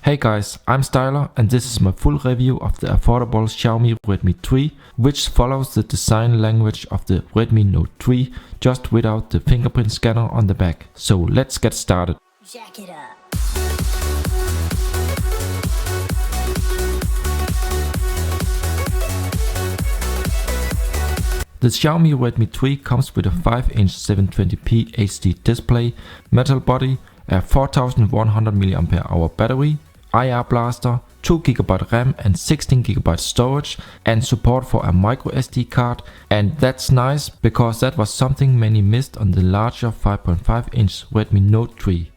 Hey guys, I'm s7yler and this is my full review of the affordable Xiaomi Redmi 3, which follows the design language of the Redmi Note 3, just without the fingerprint scanner on the back. So let's get started. Jack it up. The Xiaomi Redmi 3 comes with a 5-inch 720p HD display, metal body, a 4100 mAh battery, IR blaster, 2GB RAM and 16GB storage, and support for a microSD card, and that's nice because that was something many missed on the larger 5.5-inch Redmi Note 3.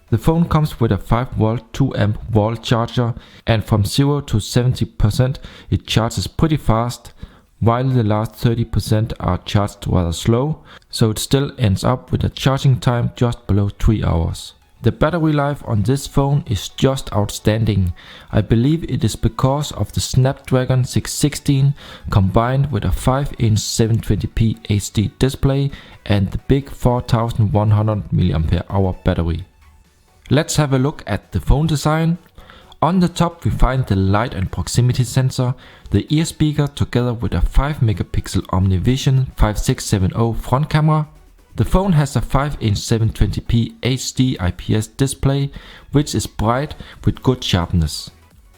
The phone comes with a 5V 2A wall charger, and from 0 to 70% it charges pretty fast, while the last 30% are charged rather slow, so it still ends up with a charging time just below 3 hours. The battery life on this phone is just outstanding. I believe it is because of the Snapdragon 616 combined with a 5-inch 720p HD display and the big 4100 mAh battery. Let's have a look at the phone design. On the top we find the light and proximity sensor, the ear speaker together with a 5MP OmniVision 5670 front camera. The phone has a 5-inch 720p HD IPS display, which is bright with good sharpness.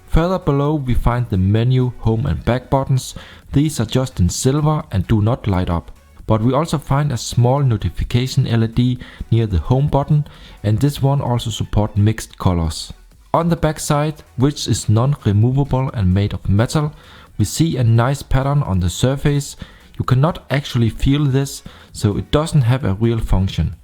Further below we find the menu, home and back buttons. These are just in silver and do not light up. But we also find a small notification LED near the home button, and this one also supports mixed colors. On the back side, which is non-removable and made of metal, we see a nice pattern on the surface. You cannot actually feel this, so it doesn't have a real function.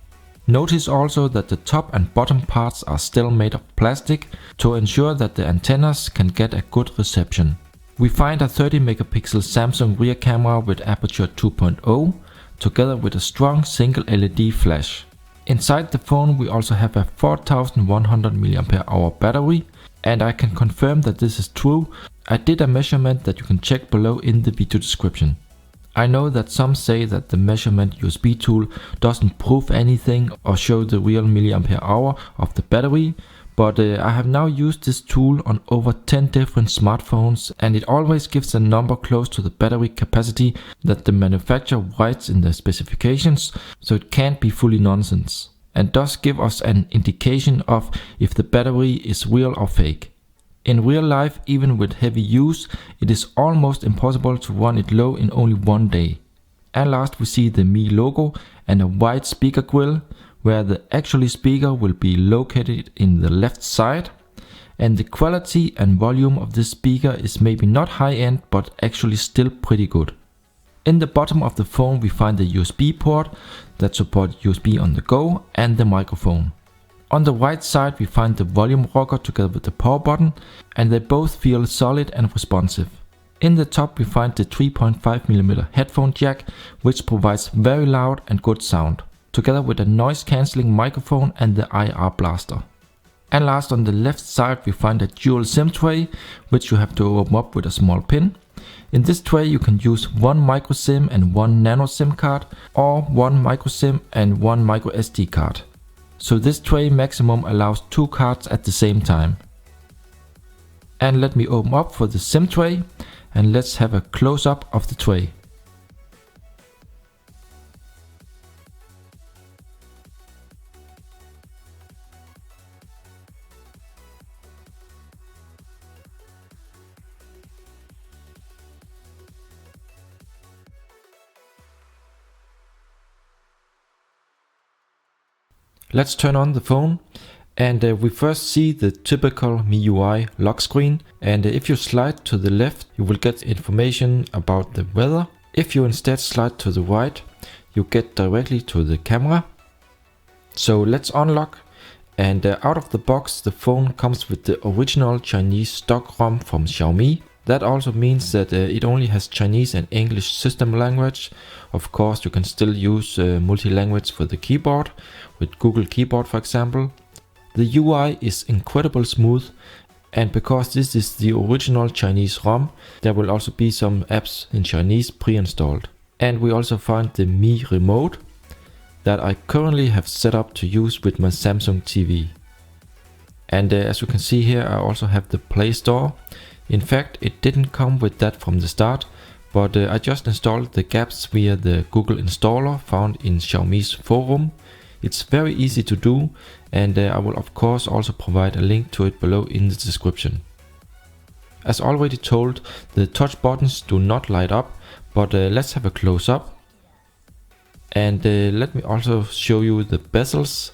Notice also that the top and bottom parts are still made of plastic to ensure that the antennas can get a good reception. We find a 30MP Samsung rear camera with aperture 2.0 together with a strong single LED flash. Inside the phone we also have a 4100 mAh battery, and I can confirm that this is true. I did a measurement that you can check below in the video description. I know that some say that the measurement USB tool doesn't prove anything or show the real milliampere hour of the battery, but I have now used this tool on over 10 different smartphones, and it always gives a number close to the battery capacity that the manufacturer writes in the specifications, so it can't be fully nonsense, and does give us an indication of if the battery is real or fake. In real life, even with heavy use, it is almost impossible to run it low in only one day. And last we see the Mi logo and a wide speaker grill, where the actual speaker will be located in the left side, and the quality and volume of this speaker is maybe not high-end but actually still pretty good. In the bottom of the phone we find the USB port that supports USB on the go and the microphone. On the right side we find the volume rocker together with the power button, and they both feel solid and responsive. In the top we find the 3.5mm headphone jack, which provides very loud and good sound, together with a noise cancelling microphone and the IR blaster. And last, on the left side we find a dual SIM tray, which you have to open up with a small pin. In this tray you can use one micro SIM and one Nano SIM card, or one micro SIM and one microSD card. So this tray maximum allows 2 cards at the same time. And let me open up for the SIM tray, and let's have a close-up of the tray. Let's turn on the phone, and we first see the typical MIUI lock screen, and if you slide to the left you will get information about the weather. If you instead slide to the right you get directly to the camera. So let's unlock, and out of the box the phone comes with the original Chinese stock ROM from Xiaomi. That also means that it only has Chinese and English system language. Of course you can still use multi-language for the keyboard, with Google Keyboard for example. The UI is incredibly smooth, and because this is the original Chinese ROM, there will also be some apps in Chinese pre-installed. And we also find the Mi remote that I currently have set up to use with my Samsung TV. And as you can see here, I also have the Play Store. In fact, it didn't come with that from the start, but I just installed the gaps via the Google installer found in Xiaomi's forum. It's very easy to do, and I will of course also provide a link to it below in the description. As already told, the touch buttons do not light up, but let's have a close up. And let me also show you the bezels.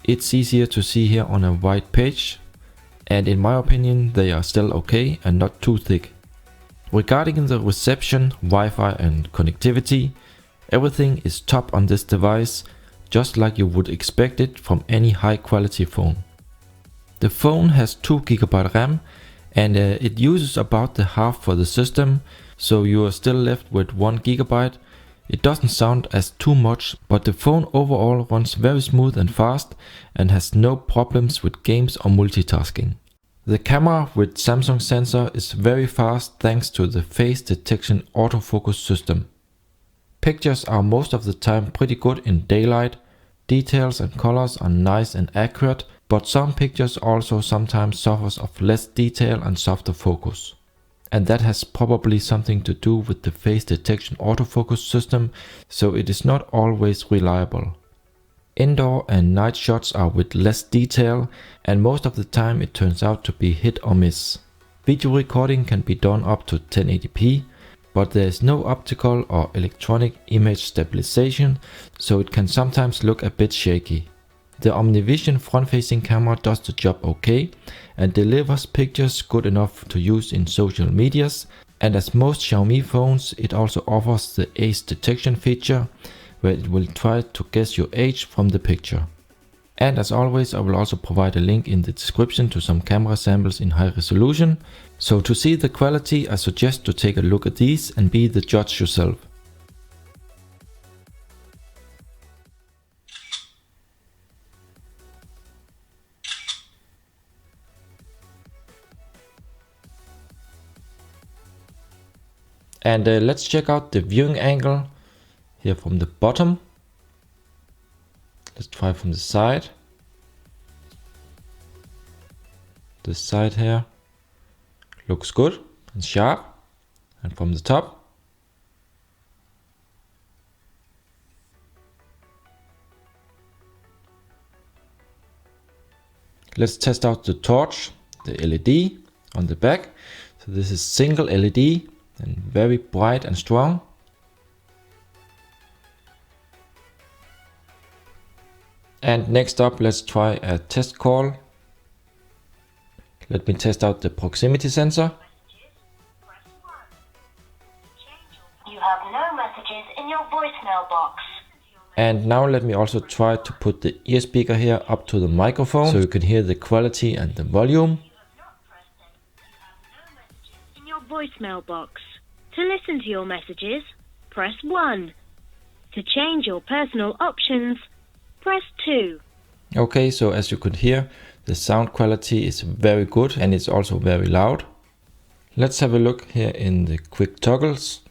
It's easier to see here on a white page, and in my opinion they are still okay and not too thick. Regarding the reception, Wi-Fi and connectivity, everything is top on this device, just like you would expect it from any high quality phone. The phone has 2 GB RAM and it uses about the half for the system, so you are still left with 1 GB. It doesn't sound as too much, but the phone overall runs very smooth and fast and has no problems with games or multitasking. The camera with Samsung sensor is very fast thanks to the face detection autofocus system. Pictures are most of the time pretty good in daylight. Details and colors are nice and accurate, but some pictures also sometimes suffers of less detail and softer focus. And that has probably something to do with the face detection autofocus system, so it is not always reliable. Indoor and night shots are with less detail, and most of the time it turns out to be hit or miss. Video recording can be done up to 1080p, but there is no optical or electronic image stabilization, so it can sometimes look a bit shaky. The OmniVision front-facing camera does the job okay and delivers pictures good enough to use in social medias, and as most Xiaomi phones, it also offers the age detection feature, where it will try to guess your age from the picture. And as always, I will also provide a link in the description to some camera samples in high resolution. So to see the quality, I suggest to take a look at these and be the judge yourself. And let's check out the viewing angle here from the bottom. Let's try from the side. This side here looks good and sharp, and from the top. Let's test out the torch, the LED on the back. So this is single LED and very bright and strong. And next up, let's try a test call. Let me test out the proximity sensor. You have no messages in your voicemail box. And now let me also try to put the ear speaker here up to the microphone so you can hear the quality and the volume. In your voicemail box. To listen to your messages, press 1. To change your personal options, press 2. Okay, so as you could hear, the sound quality is very good and it's also very loud. Let's have a look here in the quick toggles.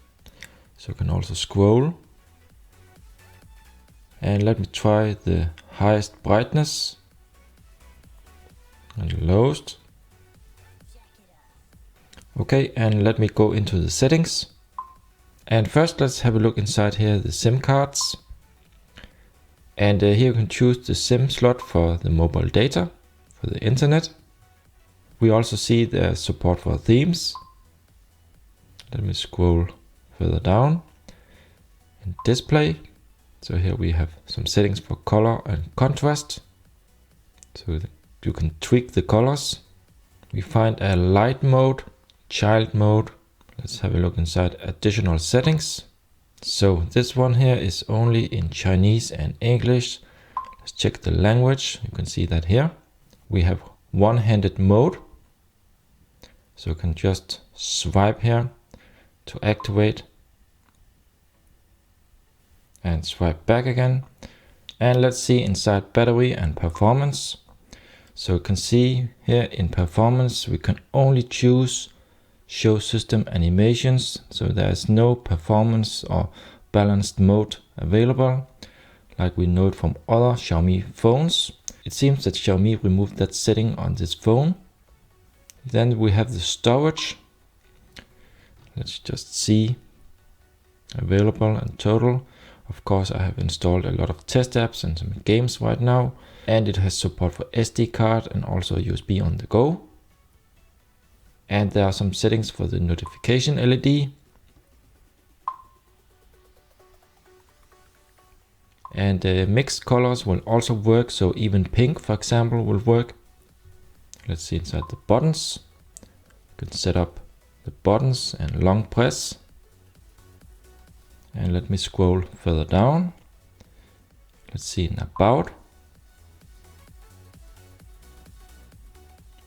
So you can also scroll. And let me try the highest brightness and the lowest. Okay, and let me go into the settings. And first let's have a look inside here, the SIM cards. And here you can choose the SIM slot for the mobile data, for the internet. We also see the support for themes. Let me scroll further down. In display, so here we have some settings for color and contrast. So you can tweak the colors. We find a light mode, child mode. Let's have a look inside additional settings. So this one here is only in Chinese and English. Let's check the language. You can see that here. We have one-handed mode. So you can just swipe here to activate and swipe back again. And let's see inside battery and performance. So you can see here in performance we can only choose show system animations, so there is no performance or balanced mode available like we know it from other Xiaomi phones. It seems that Xiaomi removed that setting on this phone. Then we have the storage. Let's just see. Available and total. Of course, I have installed a lot of test apps and some games right now. And it has support for SD card and also USB on the go. And there are some settings for the notification LED. And the mixed colors will also work, so even pink, for example, will work. Let's see inside the buttons. You can set up the buttons and long press. And let me scroll further down. Let's see in about.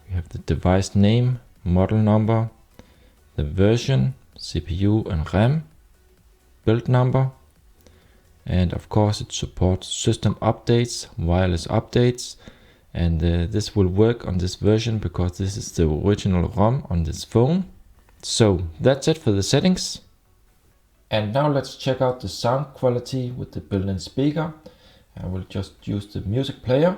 We have the device name, model number, the version, CPU and RAM, build number. And of course it supports system updates, wireless updates. And this will work on this version because this is the original ROM on this phone. So that's it for the settings. And now let's check out the sound quality with the built-in speaker. I will just use the music player.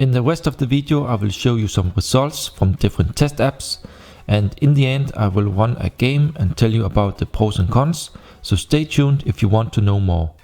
In the rest of the video I will show you some results from different test apps, and in the end I will run a game and tell you about the pros and cons, so stay tuned if you want to know more.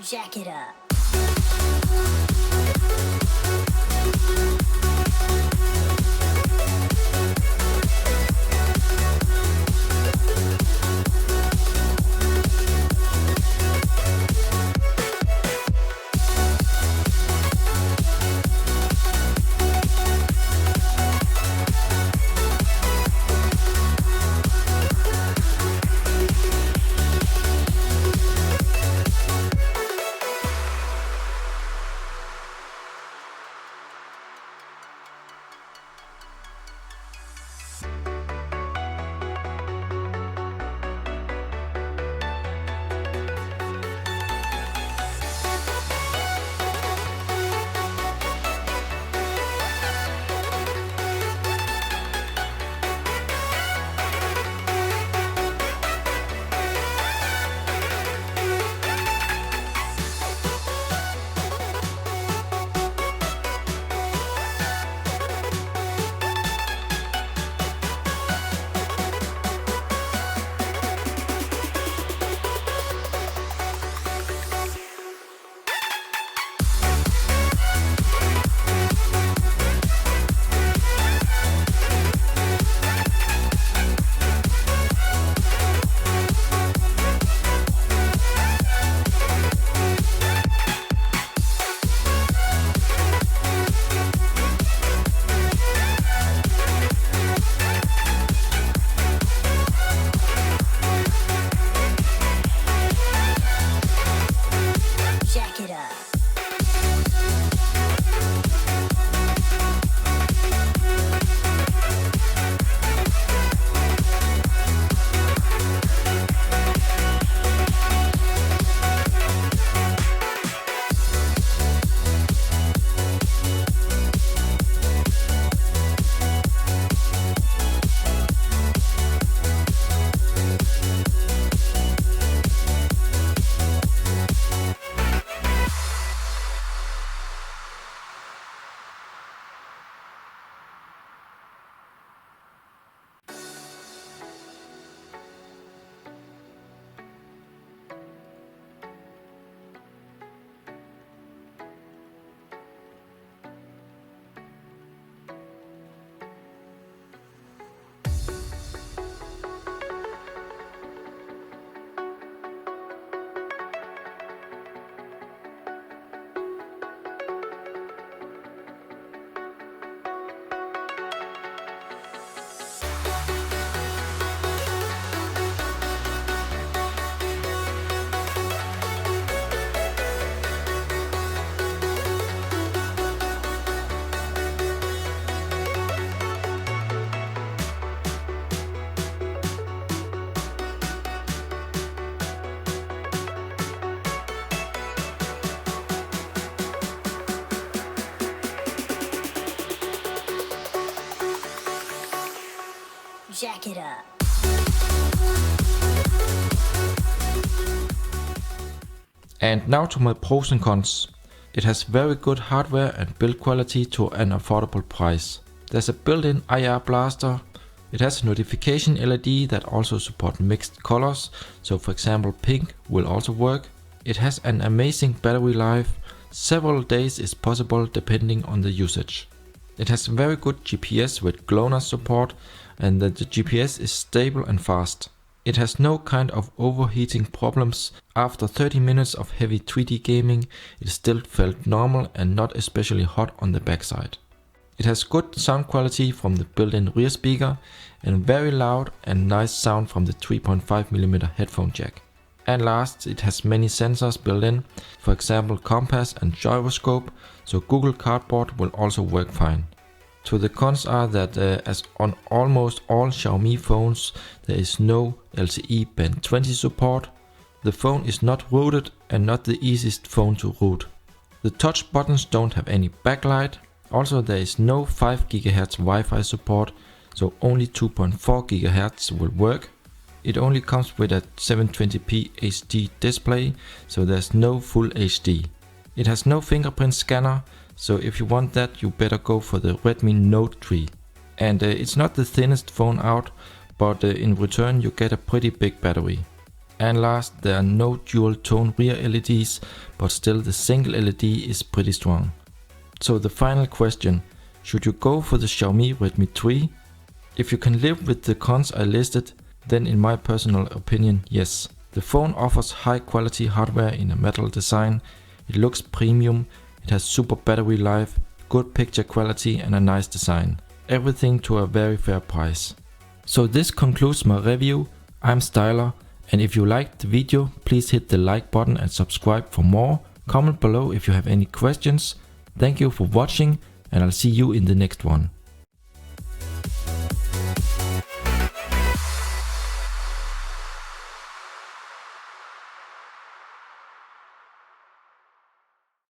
Jack it up. Jack it up. And now to my pros and cons. It has very good hardware and build quality to an affordable price. There's a built-in IR blaster. It has a notification LED that also supports mixed colors, so for example pink will also work. It has an amazing battery life. Several days is possible depending on the usage. It has very good GPS with GLONASS support, and that the GPS is stable and fast. It has no kind of overheating problems. After 30 minutes of heavy 3D gaming, it still felt normal and not especially hot on the backside. It has good sound quality from the built-in rear speaker and very loud and nice sound from the 3.5mm headphone jack. And last, it has many sensors built in, for example compass and gyroscope, so Google Cardboard will also work fine. So the cons are that as on almost all Xiaomi phones, there is no LTE Band 20 support. The phone is not rooted and not the easiest phone to root. The touch buttons don't have any backlight. Also there is no 5 GHz Wi-Fi support, so only 2.4 GHz will work. It only comes with a 720p HD display, so there's no full HD. It has no fingerprint scanner, so if you want that you better go for the Redmi Note 3. And it's not the thinnest phone out, but in return you get a pretty big battery. And last, there are no dual tone rear LEDs, but still the single LED is pretty strong. So the final question, should you go for the Xiaomi Redmi 3? If you can live with the cons I listed, then in my personal opinion, yes. The phone offers high quality hardware in a metal design, it looks premium, it has super battery life, good picture quality and a nice design. Everything to a very fair price. So this concludes my review. I'm s7yler, and if you liked the video, please hit the like button and subscribe for more. Comment below if you have any questions. Thank you for watching, and I'll see you in the next one.